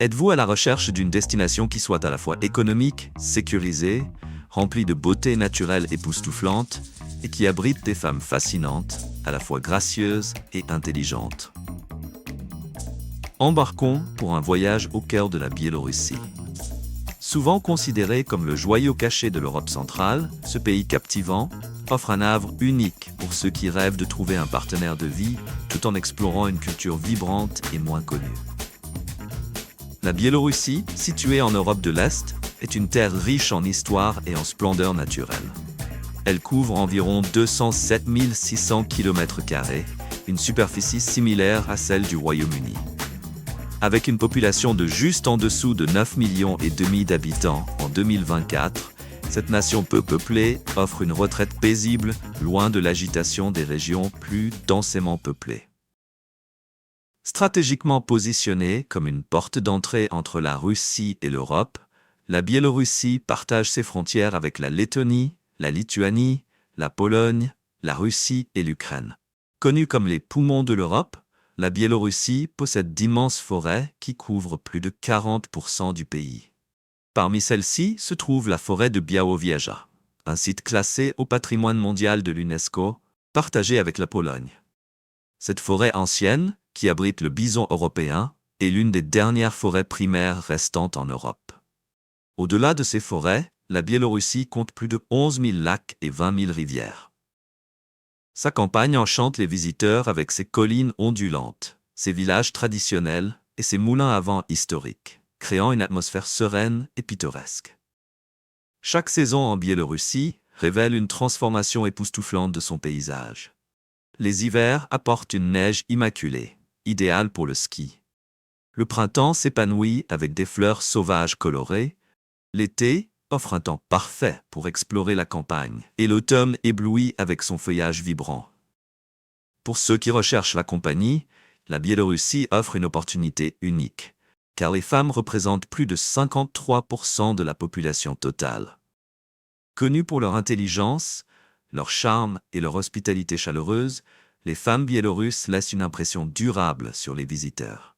Êtes-vous à la recherche d'une destination qui soit à la fois économique, sécurisée, remplie de beauté naturelle époustouflante et qui abrite des femmes fascinantes, à la fois gracieuses et intelligentes? Embarquons pour un voyage au cœur de la Biélorussie. Souvent considéré comme le joyau caché de l'Europe centrale, ce pays captivant offre un havre unique pour ceux qui rêvent de trouver un partenaire de vie tout en explorant une culture vibrante et moins connue. La Biélorussie, située en Europe de l'Est, est une terre riche en histoire et en splendeur naturelle. Elle couvre environ 207 600 km², une superficie similaire à celle du Royaume-Uni. Avec une population de juste en dessous de 9,5 millions d'habitants en 2024, cette nation peu peuplée offre une retraite paisible, loin de l'agitation des régions plus densément peuplées. Stratégiquement positionnée comme une porte d'entrée entre la Russie et l'Europe, la Biélorussie partage ses frontières avec la Lettonie, la Lituanie, la Pologne, la Russie et l'Ukraine. Connue comme les poumons de l'Europe, la Biélorussie possède d'immenses forêts qui couvrent plus de 40% du pays. Parmi celles-ci se trouve la forêt de Białowieża, un site classé au patrimoine mondial de l'UNESCO, partagé avec la Pologne. Cette forêt ancienne, qui abrite le bison européen, est l'une des dernières forêts primaires restantes en Europe. Au-delà de ces forêts, la Biélorussie compte plus de 11 000 lacs et 20 000 rivières. Sa campagne enchante les visiteurs avec ses collines ondulantes, ses villages traditionnels et ses moulins à vent historiques, créant une atmosphère sereine et pittoresque. Chaque saison en Biélorussie révèle une transformation époustouflante de son paysage. Les hivers apportent une neige immaculée, idéale pour le ski. Le printemps s'épanouit avec des fleurs sauvages colorées. L'été offre un temps parfait pour explorer la campagne, et l'automne éblouit avec son feuillage vibrant. Pour ceux qui recherchent la compagnie, la Biélorussie offre une opportunité unique, car les femmes représentent plus de 53% de la population totale. Connues pour leur intelligence, leur charme et leur hospitalité chaleureuse, les femmes biélorusses laissent une impression durable sur les visiteurs.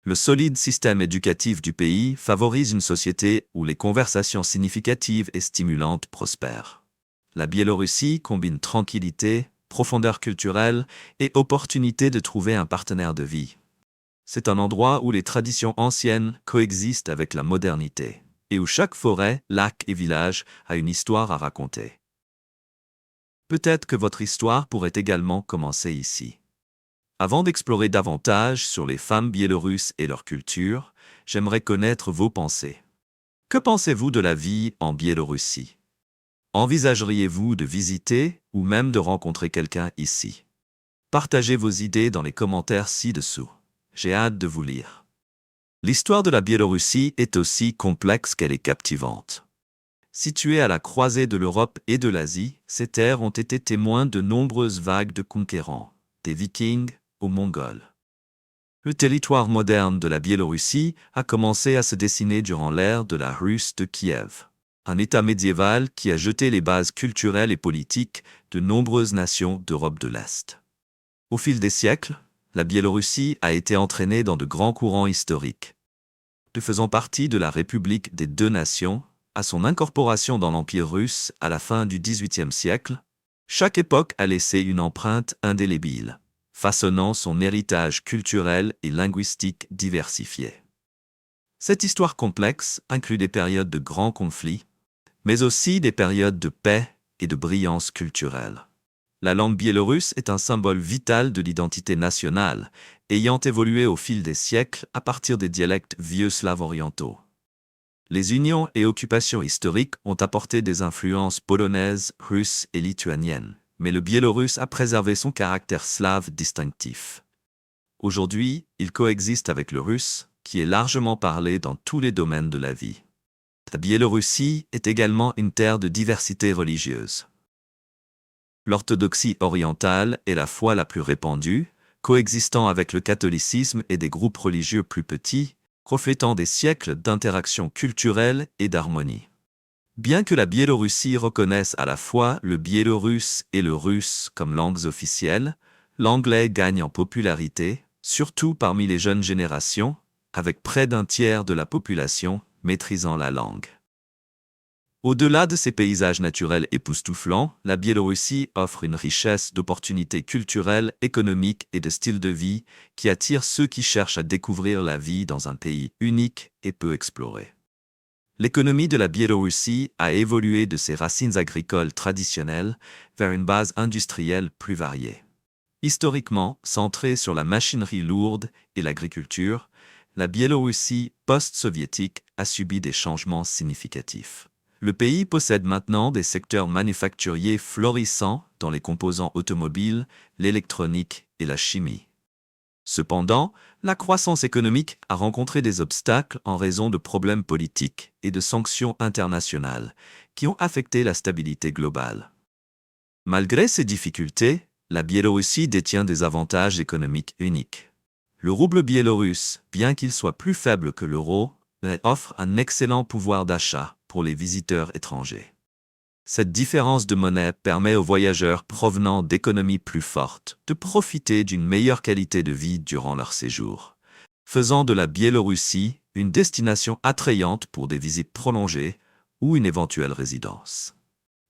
Le solide système éducatif du pays favorise une société où les conversations significatives et stimulantes prospèrent. La Biélorussie combine tranquillité, profondeur culturelle et opportunité de trouver un partenaire de vie. C'est un endroit où les traditions anciennes coexistent avec la modernité, et où chaque forêt, lac et village a une histoire à raconter. Peut-être que votre histoire pourrait également commencer ici. Avant d'explorer davantage sur les femmes biélorusses et leur culture, j'aimerais connaître vos pensées. Que pensez-vous de la vie en Biélorussie? Envisageriez-vous de visiter ou même de rencontrer quelqu'un ici? Partagez vos idées dans les commentaires ci-dessous. J'ai hâte de vous lire. L'histoire de la Biélorussie est aussi complexe qu'elle est captivante. Situées à la croisée de l'Europe et de l'Asie, ces terres ont été témoins de nombreuses vagues de conquérants, des Vikings aux Mongols. Le territoire moderne de la Biélorussie a commencé à se dessiner durant l'ère de la Rus de Kiev, un État médiéval qui a jeté les bases culturelles et politiques de nombreuses nations d'Europe de l'Est. Au fil des siècles, la Biélorussie a été entraînée dans de grands courants historiques. De faisant partie de la République des deux nations, à son incorporation dans l'Empire russe à la fin du XVIIIe siècle, chaque époque a laissé une empreinte indélébile, façonnant son héritage culturel et linguistique diversifié. Cette histoire complexe inclut des périodes de grands conflits, mais aussi des périodes de paix et de brillance culturelle. La langue biélorusse est un symbole vital de l'identité nationale, ayant évolué au fil des siècles à partir des dialectes vieux slaves orientaux. Les unions et occupations historiques ont apporté des influences polonaises, russes et lituaniennes, mais le biélorusse a préservé son caractère slave distinctif. Aujourd'hui, il coexiste avec le russe, qui est largement parlé dans tous les domaines de la vie. La Biélorussie est également une terre de diversité religieuse. L'orthodoxie orientale est la foi la plus répandue, coexistant avec le catholicisme et des groupes religieux plus petits, reflétant des siècles d'interaction culturelle et d'harmonie. Bien que la Biélorussie reconnaisse à la fois le biélorusse et le russe comme langues officielles, l'anglais gagne en popularité, surtout parmi les jeunes générations, avec près d'un tiers de la population maîtrisant la langue. Au-delà de ces paysages naturels époustouflants, la Biélorussie offre une richesse d'opportunités culturelles, économiques et de styles de vie qui attirent ceux qui cherchent à découvrir la vie dans un pays unique et peu exploré. L'économie de la Biélorussie a évolué de ses racines agricoles traditionnelles vers une base industrielle plus variée. Historiquement centrée sur la machinerie lourde et l'agriculture, la Biélorussie post-soviétique a subi des changements significatifs. Le pays possède maintenant des secteurs manufacturiers florissants dans les composants automobiles, l'électronique et la chimie. Cependant, la croissance économique a rencontré des obstacles en raison de problèmes politiques et de sanctions internationales qui ont affecté la stabilité globale. Malgré ces difficultés, la Biélorussie détient des avantages économiques uniques. Le rouble biélorusse, bien qu'il soit plus faible que l'euro, offre un excellent pouvoir d'achat pour les visiteurs étrangers. Cette différence de monnaie permet aux voyageurs provenant d'économies plus fortes de profiter d'une meilleure qualité de vie durant leur séjour, faisant de la Biélorussie une destination attrayante pour des visites prolongées ou une éventuelle résidence.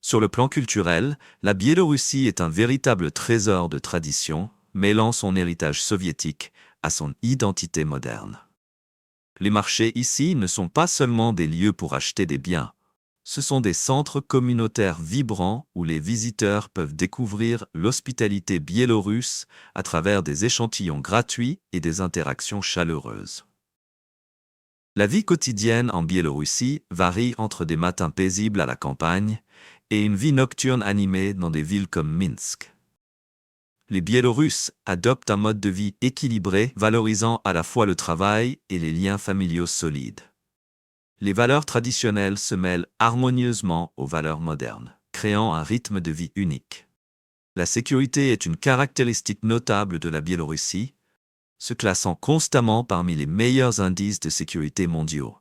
Sur le plan culturel, la Biélorussie est un véritable trésor de tradition, mêlant son héritage soviétique à son identité moderne. Les marchés ici ne sont pas seulement des lieux pour acheter des biens, ce sont des centres communautaires vibrants où les visiteurs peuvent découvrir l'hospitalité biélorusse à travers des échantillons gratuits et des interactions chaleureuses. La vie quotidienne en Biélorussie varie entre des matins paisibles à la campagne et une vie nocturne animée dans des villes comme Minsk. Les Biélorusses adoptent un mode de vie équilibré, valorisant à la fois le travail et les liens familiaux solides. Les valeurs traditionnelles se mêlent harmonieusement aux valeurs modernes, créant un rythme de vie unique. La sécurité est une caractéristique notable de la Biélorussie, se classant constamment parmi les meilleurs indices de sécurité mondiaux,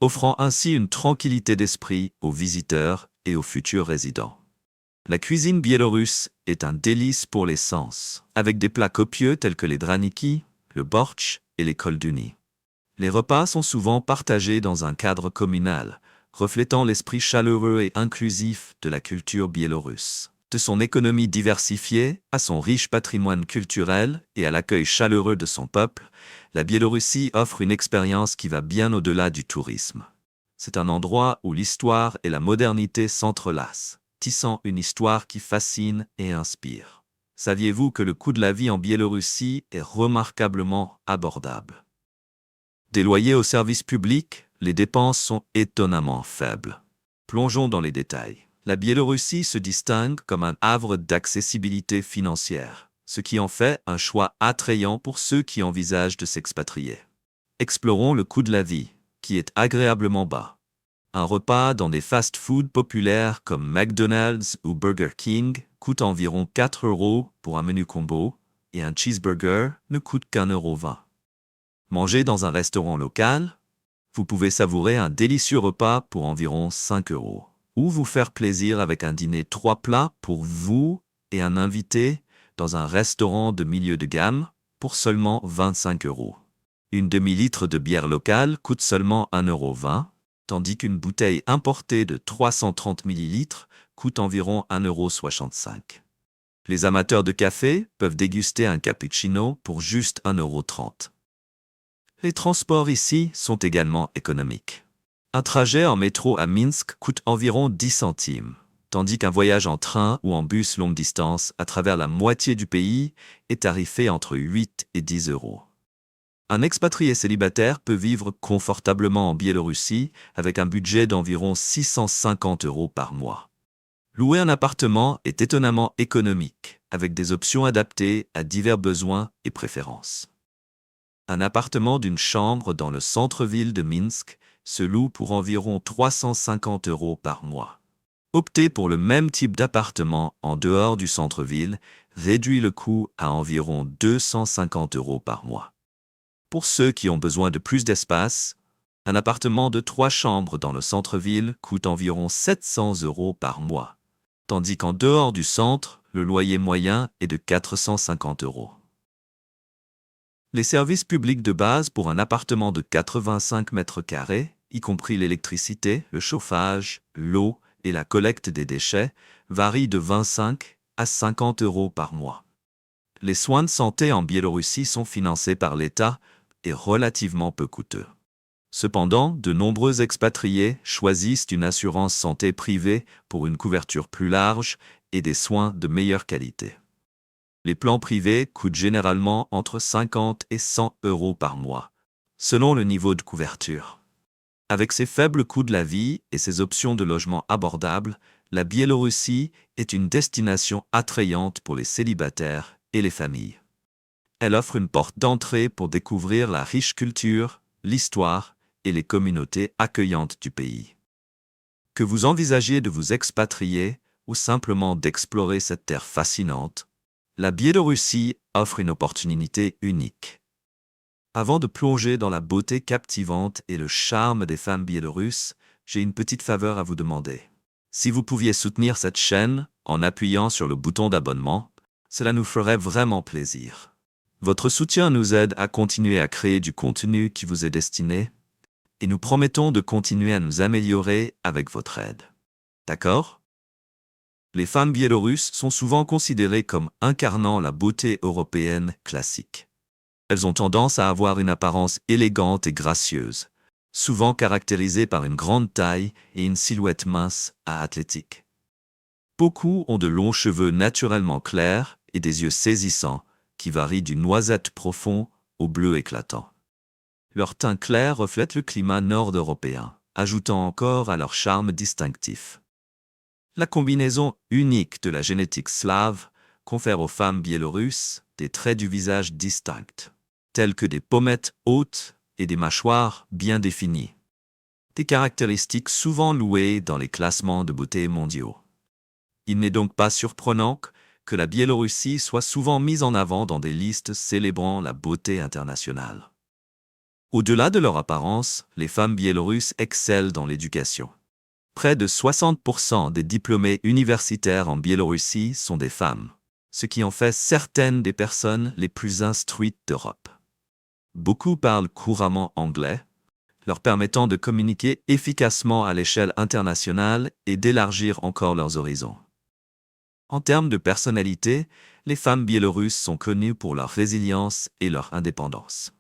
offrant ainsi une tranquillité d'esprit aux visiteurs et aux futurs résidents. La cuisine biélorusse est un délice pour les sens, avec des plats copieux tels que les draniki, le bortsch et les kolduni. Les repas sont souvent partagés dans un cadre communal, reflétant l'esprit chaleureux et inclusif de la culture biélorusse. De son économie diversifiée à son riche patrimoine culturel et à l'accueil chaleureux de son peuple, la Biélorussie offre une expérience qui va bien au-delà du tourisme. C'est un endroit où l'histoire et la modernité s'entrelacent, tissant une histoire qui fascine et inspire. Saviez-vous que le coût de la vie en Biélorussie est remarquablement abordable? Des loyers aux services publics, les dépenses sont étonnamment faibles. Plongeons dans les détails. La Biélorussie se distingue comme un havre d'accessibilité financière, ce qui en fait un choix attrayant pour ceux qui envisagent de s'expatrier. Explorons le coût de la vie, qui est agréablement bas. Un repas dans des fast-foods populaires comme McDonald's ou Burger King coûte environ 4 € pour un menu combo et un cheeseburger ne coûte qu'1,20 €. Manger dans un restaurant local, vous pouvez savourer un délicieux repas pour environ 5 € ou vous faire plaisir avec un dîner 3 plats pour vous et un invité dans un restaurant de milieu de gamme pour seulement 25 €. Une demi-litre de bière locale coûte seulement 1,20 €, tandis qu'une bouteille importée de 330 ml coûte environ 1,65 €. Les amateurs de café peuvent déguster un cappuccino pour juste 1,30 €. Les transports ici sont également économiques. Un trajet en métro à Minsk coûte environ 10 centimes, tandis qu'un voyage en train ou en bus longue distance à travers la moitié du pays est tarifé entre 8 et 10 €. Un expatrié célibataire peut vivre confortablement en Biélorussie avec un budget d'environ 650 € par mois. Louer un appartement est étonnamment économique, avec des options adaptées à divers besoins et préférences. Un appartement d'une chambre dans le centre-ville de Minsk se loue pour environ 350 € par mois. Opter pour le même type d'appartement en dehors du centre-ville réduit le coût à environ 250 € par mois. Pour ceux qui ont besoin de plus d'espace, un appartement de 3 chambres dans le centre-ville coûte environ 700 € par mois, tandis qu'en dehors du centre, le loyer moyen est de 450 €. Les services publics de base pour un appartement de 85 mètres carrés, y compris l'électricité, le chauffage, l'eau et la collecte des déchets, varient de 25 à 50 euros par mois. Les soins de santé en Biélorussie sont financés par l'État et relativement peu coûteux. Cependant, de nombreux expatriés choisissent une assurance santé privée pour une couverture plus large et des soins de meilleure qualité. Les plans privés coûtent généralement entre 50 et 100 euros par mois, selon le niveau de couverture. Avec ses faibles coûts de la vie et ses options de logement abordables, la Biélorussie est une destination attrayante pour les célibataires et les familles. Elle offre une porte d'entrée pour découvrir la riche culture, l'histoire et les communautés accueillantes du pays. Que vous envisagiez de vous expatrier ou simplement d'explorer cette terre fascinante, la Biélorussie offre une opportunité unique. Avant de plonger dans la beauté captivante et le charme des femmes biélorusses, j'ai une petite faveur à vous demander. Si vous pouviez soutenir cette chaîne en appuyant sur le bouton d'abonnement, cela nous ferait vraiment plaisir. Votre soutien nous aide à continuer à créer du contenu qui vous est destiné, et nous promettons de continuer à nous améliorer avec votre aide. D'accord ? Les femmes biélorusses sont souvent considérées comme incarnant la beauté européenne classique. Elles ont tendance à avoir une apparence élégante et gracieuse, souvent caractérisée par une grande taille et une silhouette mince à athlétique. Beaucoup ont de longs cheveux naturellement clairs et des yeux saisissants qui varient du noisette profond au bleu éclatant. Leur teint clair reflète le climat nord-européen, ajoutant encore à leur charme distinctif. La combinaison unique de la génétique slave confère aux femmes biélorusses des traits du visage distincts, tels que des pommettes hautes et des mâchoires bien définies. Des caractéristiques souvent louées dans les classements de beauté mondiaux. Il n'est donc pas surprenant que la Biélorussie soit souvent mise en avant dans des listes célébrant la beauté internationale. Au-delà de leur apparence, les femmes biélorusses excellent dans l'éducation. Près de 60% des diplômés universitaires en Biélorussie sont des femmes, ce qui en fait certaines des personnes les plus instruites d'Europe. Beaucoup parlent couramment anglais, leur permettant de communiquer efficacement à l'échelle internationale et d'élargir encore leurs horizons. En termes de personnalité, les femmes biélorusses sont connues pour leur résilience et leur indépendance.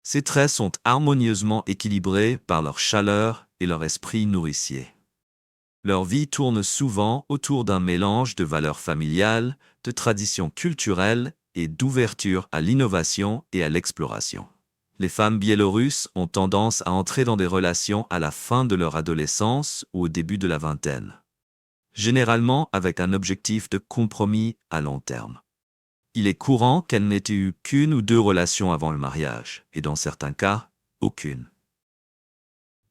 Ces traits sont harmonieusement équilibrés par leur chaleur et leur esprit nourricier. Leur vie tourne souvent autour d'un mélange de valeurs familiales, de traditions culturelles et d'ouverture à l'innovation et à l'exploration. Les femmes biélorusses ont tendance à entrer dans des relations à la fin de leur adolescence ou au début de la vingtaine, généralement avec un objectif de compromis à long terme. Il est courant qu'elles n'aient eu qu'une ou deux relations avant le mariage, et dans certains cas, aucune.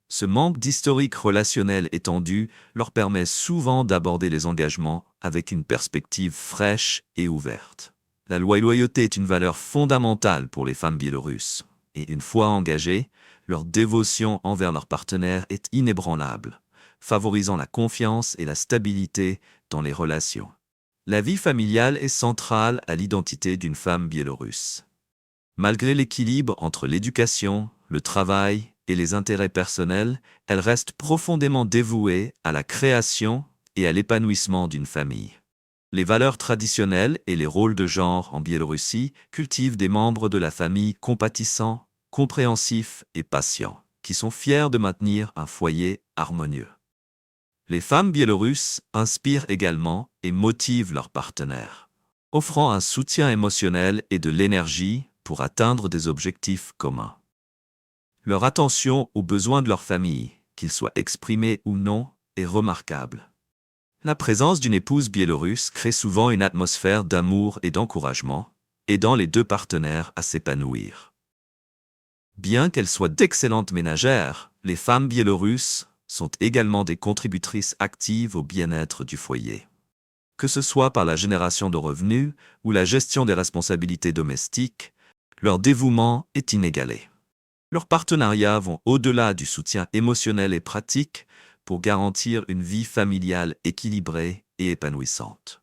Ce manque d'historique relationnel étendu leur permet souvent d'aborder les engagements avec une perspective fraîche et ouverte. La loyauté est une valeur fondamentale pour les femmes biélorusses, et une fois engagées, leur dévotion envers leur partenaire est inébranlable, favorisant la confiance et la stabilité dans les relations. La vie familiale est centrale à l'identité d'une femme biélorusse. Malgré l'équilibre entre l'éducation, le travail et les intérêts personnels, elle reste profondément dévouée à la création et à l'épanouissement d'une famille. Les valeurs traditionnelles et les rôles de genre en Biélorussie cultivent des membres de la famille compatissants, compréhensifs et patients, qui sont fiers de maintenir un foyer harmonieux. Les femmes biélorusses inspirent également et motivent leurs partenaires, offrant un soutien émotionnel et de l'énergie pour atteindre des objectifs communs. Leur attention aux besoins de leur famille, qu'ils soient exprimés ou non, est remarquable. La présence d'une épouse biélorusse crée souvent une atmosphère d'amour et d'encouragement, aidant les deux partenaires à s'épanouir. Bien qu'elles soient d'excellentes ménagères, les femmes biélorusses sont également des contributrices actives au bien-être du foyer. Que ce soit par la génération de revenus ou la gestion des responsabilités domestiques, leur dévouement est inégalé. Leurs partenariats vont au-delà du soutien émotionnel et pratique pour garantir une vie familiale équilibrée et épanouissante.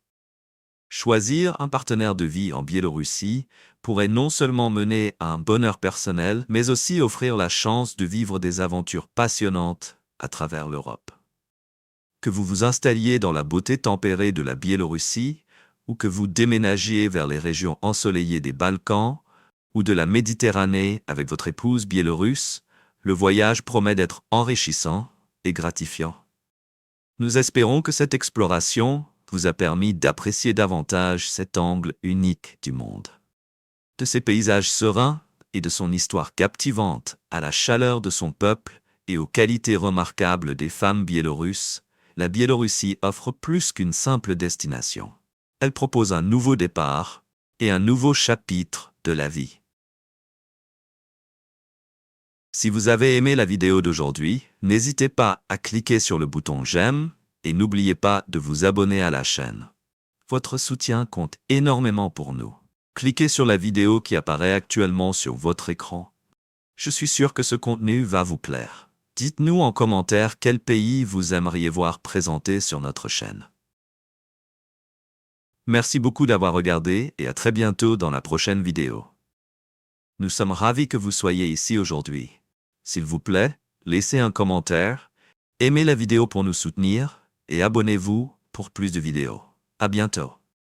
Choisir un partenaire de vie en Biélorussie pourrait non seulement mener à un bonheur personnel, mais aussi offrir la chance de vivre des aventures passionnantes à travers l'Europe. Que vous vous installiez dans la beauté tempérée de la Biélorussie, ou que vous déménagiez vers les régions ensoleillées des Balkans, ou de la Méditerranée avec votre épouse biélorusse, le voyage promet d'être enrichissant et gratifiant. Nous espérons que cette exploration vous a permis d'apprécier davantage cet angle unique du monde. De ses paysages sereins et de son histoire captivante à la chaleur de son peuple et aux qualités remarquables des femmes biélorusses, la Biélorussie offre plus qu'une simple destination. Elle propose un nouveau départ et un nouveau chapitre de la vie. Si vous avez aimé la vidéo d'aujourd'hui, n'hésitez pas à cliquer sur le bouton j'aime et n'oubliez pas de vous abonner à la chaîne. Votre soutien compte énormément pour nous. Cliquez sur la vidéo qui apparaît actuellement sur votre écran. Je suis sûr que ce contenu va vous plaire. Dites-nous en commentaire quel pays vous aimeriez voir présenté sur notre chaîne. Merci beaucoup d'avoir regardé et à très bientôt dans la prochaine vidéo. Nous sommes ravis que vous soyez ici aujourd'hui. S'il vous plaît, laissez un commentaire, aimez la vidéo pour nous soutenir et abonnez-vous pour plus de vidéos. À bientôt.